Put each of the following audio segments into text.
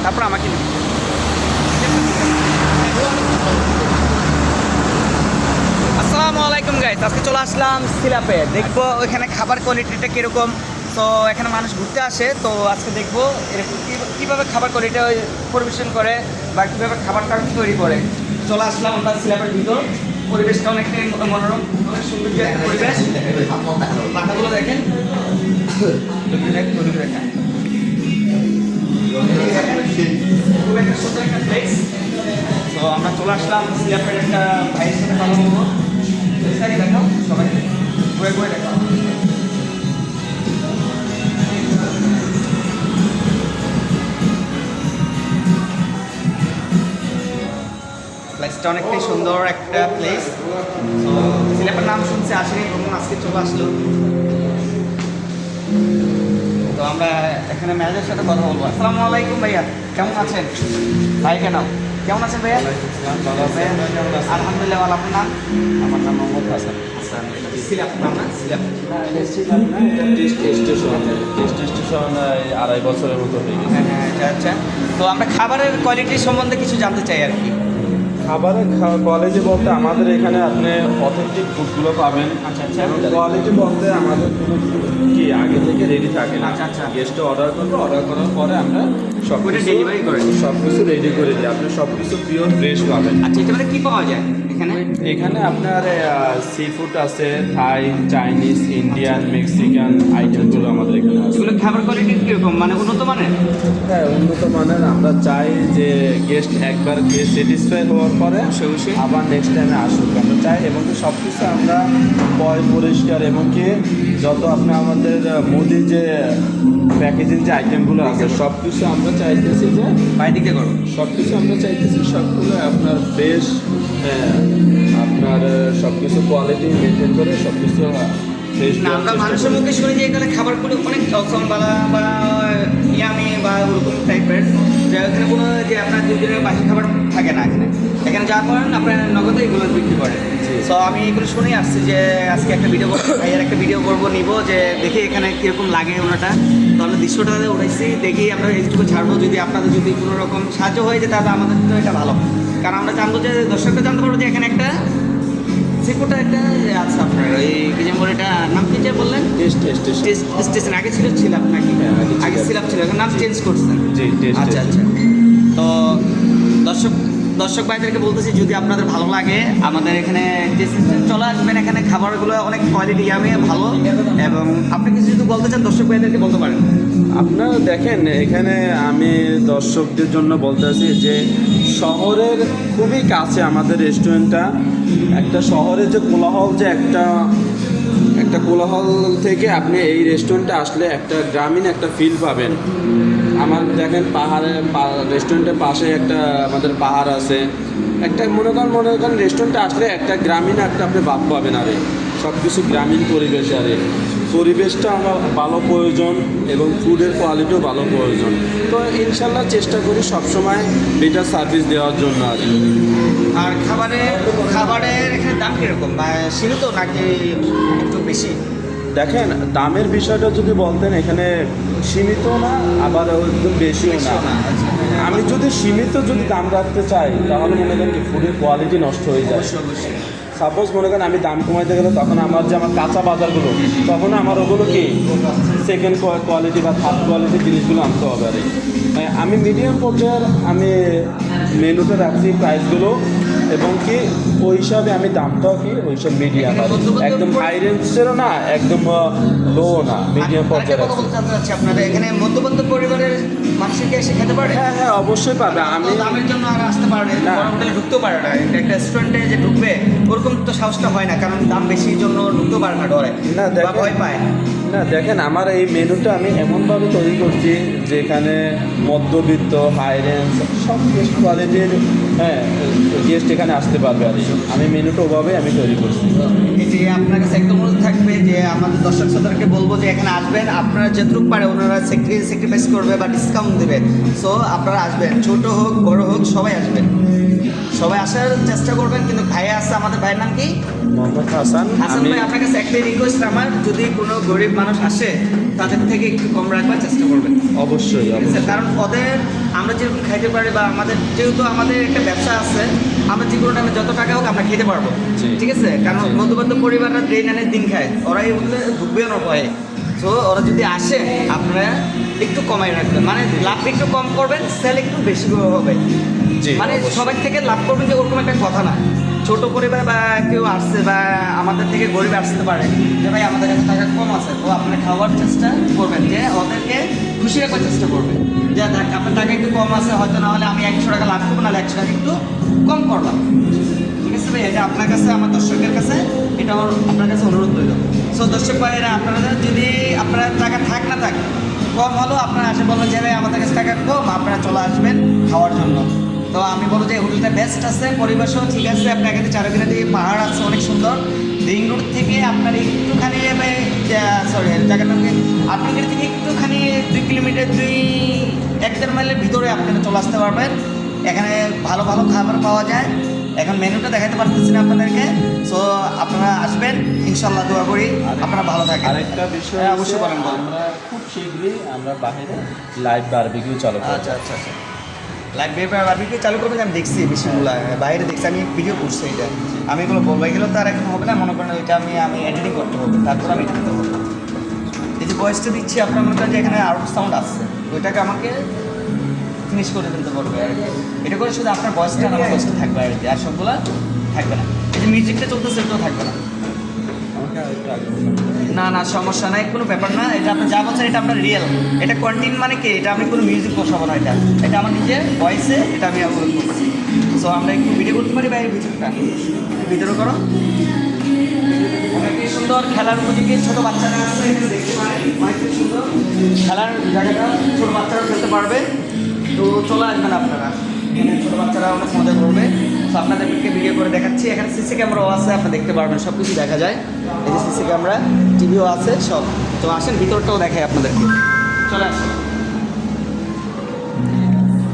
তারপর আমাকে নিবে। আসসালামু আলাইকুম গাইস, আজকে চলে আসলাম সিলাপে, দেখবো ওইখানে খাবার কোয়ালিটিটা কীরকম। তো এখানে মানুষ ঘুরতে আসে, তো আজকে দেখবো এরকম কীভাবে খাবার কোয়ালিটিটা পরিবেশন করে বা কীভাবে খাবারটা তৈরি করে। চলে আসলাম আমরা সিলাপের ভিতর, পরিবেশটা অনেকটাই মনোরম, অনেক সুন্দর একটা পরিবেশ। পাতাগুলো দেখেন, দেখেন খুব একটা সুন্দর একটা প্লেস। তো আমরা চলে আসলাম সিলাপের একটা ভাইয়ের সাথে ভালো বলবো। দেখাও সবাই, ঘুরে ঘুরে দেখাও। প্লেসটা অনেকটাই সুন্দর একটা প্লেস। তো সিলেটের নাম শুনছে, আসেনি কখন, আজকে চলে আসলো। তো আমরা এখানে ম্যানেজারের সাথে কথা বলবো। আসসালামু আলাইকুম ভাইয়া, কেমন আছেন? ভাই কেন কেমন আছেন ভাইয়া? আলহামদুলিল্লাহ ভালো। আপনার নাম? আমার নাম মোহাম্মদ হাসান। সিলাপ নাম না? সিলাপ স্টেশন 2.5 বছরের মতো হয়ে গেছে। হ্যাঁ হ্যাঁ, আচ্ছা আচ্ছা। তো আমরা খাবারের কোয়ালিটি সম্বন্ধে কিছু জানতে চাই আর কি। খাবারের কোয়ালিটি বলতে আমাদের এখানে আপনি অথেন্টিক ফুডগুলো পাবেন। আচ্ছা আচ্ছা। কোয়ালিটি বলতে আমাদের কোনো কি আগে থেকে রেডি থাকে না। আচ্ছা, আচ্ছা। গেস্টে অর্ডার করবে, অর্ডার করার পরে আমরা সব ওটা ডেলিভারি করে দিই। সব কিছু রেডি করে দিই। আপনি সব কিছু পিওর ফ্রেশ পাবেন। আচ্ছা, এটা মানে কী পাওয়া যায় এখানে? এখানে আপনার সি ফুড আছে, থাই, চাইনিজ, ইন্ডিয়ান, মেক্সিকান আইটেমগুলো আমাদের এখানে আছে। এগুলো খাবার কোয়ালিটি কীরকম, মানে উন্নত মানের? হ্যাঁ, উন্নত মানের। আমরা চাই যে গেস্ট একবার খেয়ে স্যাটিসফাই হওয়ার পরে অবশ্যই আবার নেক্সট টাইমে আসুক। আমরা চাই এবং কি সব কিছু আমরা পরিষ্কার এবং কি যত আপনি আমাদের মুদির যে প্যাকেজিং যে আইটেমগুলো আছে সব কিছু আমরা চাইতেছি যে বাইরে দিকে করো। সব কিছু আমরা চাইতেছি সবগুলো আপনার ফ্রেশ, আপনার সব কিছু কোয়ালিটি মেনটেন করে সব কিছু ফ্রেশ। না, আমরা মানুষের মুখে শুনি যে এখানে খাবারগুলো অনেক অসমবালা বা ইয়ামি বা ওরকম টাইপের, যে এখানে কোনো যে আপনার দুদিনের বাসি খাবার থাকে না। এখানে যা করেন আপনার নগদে এগুলো বিক্রি করে। সো আমি এগুলো শুনে আসছি যে আজকে একটা ভিডিও করবো, ভাইয়ের একটা ভিডিও করবো, নিব যে দেখি এখানে কীরকম লাগে ওনাটা। তো আমরা দৃশ্যটা উঠাইছি, দেখি আমরা এইটুকু ছাড়বো। যদি আপনাদের যদি কোনো রকম সাহায্য হয়ে যায় তাহলে আমাদের তো এটা ভালো, কারণ আমরা জানবো যে দর্শকরা জানতে পারবো যে এখানে একটা সিপুটা একটা আচ্ছা আপনার ওই কি যেন বলে, এটা নাম কি যে বললেন? স্টেশন আগে ছিল নাকি? আগে সিলাপ ছিল, এখন নাম চেঞ্জ করছেন। আচ্ছা আচ্ছা। তো দর্শক ভাইদেরকে বলতেছি, যদি আপনাদের ভালো লাগে আমাদের এখানে চলে আসবেন। এখানে খাবারগুলো অনেক কোয়ালিটি ভালো, এবং আপনি কিছু যদি বলতে চান দর্শক ভাইদেরকে বলতে পারেন। আপনারা দেখেন, এখানে আমি দর্শকদের জন্য বলতে আছি যে শহরের খুবই কাছে আমাদের রেস্টুরেন্টটা। একটা শহরের যে কোলাহল, যে একটা কোলাহল থেকে আপনি এই রেস্টুরেন্টে আসলে একটা গ্রামীণ একটা ফিল পাবেন। আমার দেখেন রেস্টুরেন্টের পাশে একটা আমাদের পাহাড় আছে। একটা মনে করেন রেস্টুরেন্টে আসলে একটা গ্রামীণ একটা আপনি ভাব পাবেন। আরে সব কিছু গ্রামীণ পরিবেশ, আরে পরিবেশটা আমার ভালো প্রয়োজন এবং ফুডের কোয়ালিটিও ভালো প্রয়োজন। তো ইনশাল্লাহ চেষ্টা করি সবসময় বেটার সার্ভিস দেওয়ার জন্য। আর খাবারের এখানে দাম কীরকম, বা সীমিত নাকি একটু বেশি? দেখেন, দামের বিষয়টা যদি বলতেন, এখানে সীমিত না আবার একদম বেশিও না। আমি যদি সীমিত দাম রাখতে চাই তাহলে মনে করেন কি ফুডের কোয়ালিটি নষ্ট হয়ে যায়। সাপোজ মনে করেন আমি দাম কমাইতে গেলে তখন আমার কাঁচা বাজারগুলো, তখন আমার ওগুলো কি সেকেন্ড কোয়ালিটি বা থার্ড কোয়ালিটির জিনিসগুলো আনতে হবে। আর আমি মিডিয়াম পর্যায়ের আমি মেনুতে রাখছি প্রাইসগুলো, এবং কি ওই হিসাবে আমি দামটাও কি ওই সব মিডিয়াম, একদম হাই রেঞ্জেরও না একদম লো না, মিডিয়াম পর্যায়ে রাখছি। আপনাদের এখানে মধ্যবিত্ত পরিবারের মানুষকে এসে খেতে পারে? হ্যাঁ অবশ্যই পাবে। আমি দামের জন্য আর আসতে পারে না, হোটেলে ঢুকতেও পারে না। একটা রেস্টুরেন্টে যে ঢুকবে ওরকম তো সাহসটা হয় না, কারণ দাম বেশির জন্য ঢুকতেও পারে না, ডরে না, ভয় পায় না। দেখেন, আমার এই মেনুটা আমি এমনভাবে তৈরি করছি যেখানে মধ্যবিত্ত, হাই রেঞ্জ সব বেস্ট কোয়ালিটির গেস্ট এখানে আসতে পারবে। আর আমি মেনুটা ওভাবে আমি তৈরি করছি। এই যে আপনার কাছে একটা অনুরোধ থাকবে যে আমাদের দর্শক শ্রোতাদেরকে বলবো যে এখানে আসবেন, আপনারা যেটুকু পারে ওনারা স্যাক্রিফাইস করবে বা ডিসকাউন্ট দেবে। সো আপনারা আসবেন, ছোট হোক বড় হোক সবাই আসবেন, সবাই আসার চেষ্টা করবেন। কিন্তু ভাইয়া আছে, আমাদের ভাইয়ের নাম কি? মোহাম্মদ হাসান। ভাই, আপনার কাছে একটাই রিকোয়েস্ট আমার, যদি কোনো গরিব মানুষ আসে তাদের থেকে একটু কম রাখবার চেষ্টা করবেন। অবশ্যই। অবশ্যই, ঠিক আছে? অবশ্যই। কারণ ওদের আমরা যেরকম খাইতে পারি বা আমাদের যেহেতু আমাদের একটা ব্যবসা আছে, আমরা যে কোনো টাইমে যত টাকা হোক আমরা খেতে পারবো, জি। ঠিক আছে? কারণ জি। মধ্যবিত্ত পরিবাররা দিন আনে দিন খায়, ওরা এই বলতে ঢুকবে না ভয়ে। তো ওরা যদি আসে আপনারা একটু কমাই রাখবেন, মানে লাভ একটু কম করবেন, সেল একটু বেশি হবে। জি, মানে অবশ্যই। সবাই থেকে লাভ করবেন যে ওরকম একটা কথা না। ছোট পরিবার বা কেউ আসছে বা আমাদের থেকে গরিব আসতে পারে যে ভাই আমাদের কাছে টাকা কম আছে, তো আপনি খাওয়ার চেষ্টা করবেন, যে ওদেরকে খুশি রাখার চেষ্টা করবেন যে দেখ আপনার টাকা একটু কম আছে, হয়তো না হলে আমি 100 টাকা লাভ করবো, নাহলে 100 টাকা একটু কম করলাম, ঠিক আছে ভাই? এটা আপনার কাছে, আমার দর্শকের কাছে এটা আমার আপনার কাছে অনুরোধ রইল। সো দর্শক ভাইয়েরা, আপনারা যদি আপনার টাকা থাক না থাক, কম হলেও আপনারা আসে বলবেন যে ভাই আমাদের কাছে টাকা কম, আপনারা চলে আসবেন খাওয়ার জন্য। তো আমি বলবো যে হোটেলটা বেস্ট আছে, পরিবেশও ঠিক আছে, আপনার এখানে চারদিনে দিয়ে পাহাড় আছে অনেক সুন্দর। রিং রোড থেকে আপনার একটুখানি সরি জায়গার নাম কি, আপনাদের থেকে একটুখানি 2 কিলোমিটার 1.5 মাইলের ভিতরে আপনারা চলে আসতে পারবেন। এখানে ভালো ভালো খাবার পাওয়া যায়। এখন মেনুটা দেখাতে পারতেছি না আপনাদেরকে, সো আপনারা আসবেন, ইনশাল্লাহ দোয়া করি আপনারা ভালো থাকেন। আরেকটা বিষয় হ্যাঁ, অবশ্যই হচ্ছে, বলেন, বলেন। আমরা খুব শীঘ্রই আমরা বাইরে লাইভ বারবিকিউ চালু করব। আচ্ছা আচ্ছা আচ্ছা, লাইভ বারবিকিউ চালু করবেন, আমি দেখছি বেশিগুলো বাইরে দেখছি, আমি ভিডিও করছি। এটা আমি এগুলো বলবো, এগুলো তো আর এখন হবে না, মনে করেন ওইটা আমি এডিটিং করতে হবে, তারপর আমি এটা দিতে হবে। এই যে ভয়েসটা দিচ্ছি, আপনার মনে করেন যে এখানে আউট সাউন্ড আসছে, ওইটাকে আমাকে ফিনিশ করে দিতে পারবে আর কি। এটা করে শুধু আপনার ভয়েসটা আমার ভয়েসটা থাকবে আর কি, আর সবগুলো থাকবে না। এই যে মিউজিকটা চলতেছে এটাও থাকবে না। আমাকে আরেকটু আগে না না, সমস্যা নাই, কোনো ব্যাপার না। এটা আপনি যা বলছেন এটা আপনার রিয়েল, এটা কন্টিনিউ মানে কি, এটা আমি কোনো মিউজিক বসাবো না, এটা এটা আমার নিজের ভয়েসে এটা আমি আপলোড করছি। সো আমরা একটু ভিডিও করতে পারি ভাই, ভিতরটা ভিডিও করো। অনেকই সুন্দর, খেলার উপযোগী, ছোটো বাচ্চারা আছে এখানে দেখতে পারেন, অনেক সুন্দর খেলার জায়গাটা, ছোটো বাচ্চারা খেলতে পারবে। তো চলে আসবেন আপনারা, এখানে ছোটো বাচ্চারা অনেক মজা করবে। তো আপনাদেরকে ভিডিও করে দেখাচ্ছি, এখানে সিসি ক্যামেরাও আছে, আপনি দেখতে পারবেন, সব কিছু দেখা যায়। এই যে সিসি ক্যামেরা, টিভিও আছে সব। তো আসেন ভিতরটাও দেখাই আপনাদেরকে, চলে আসেন।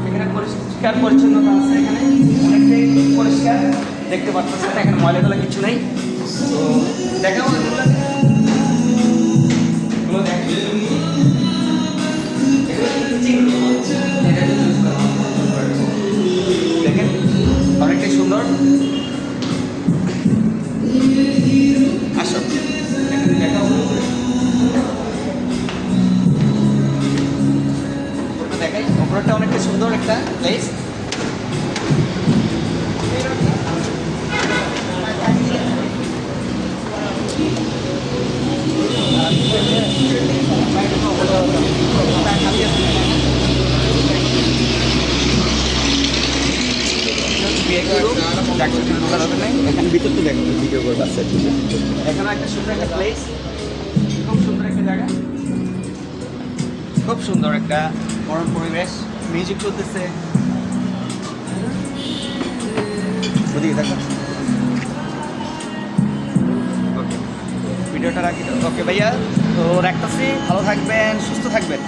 এখানে পরিষ্কার পরিচ্ছন্নতা আছে, এখানে অনেকটাই পরিষ্কার দেখতে পাচ্ছেন, এখানে ময়লা টলা কিছু নেই। তো দেখাবো এগুলো দেখেন, অনেকটাই সুন্দর। আসো দেখাবো, দেখাই ওপরটা অনেকটা সুন্দর একটা প্লেস। এখানে ভিতরটা দেখো, ভিডিও করবো। আচ্ছা ঠিক আছে, এখানে একটা সুন্দর একটা প্লেস, খুব সুন্দর একটা জায়গা, খুব সুন্দর একটা মনোরম পরিবেশ, মিউজিক চলতেছে। ওদিকে দেখো, ভিডিওটা রাখি। ওকে ভাইয়া, তো রাখতেছি, ভালো থাকবেন, সুস্থ থাকবেন।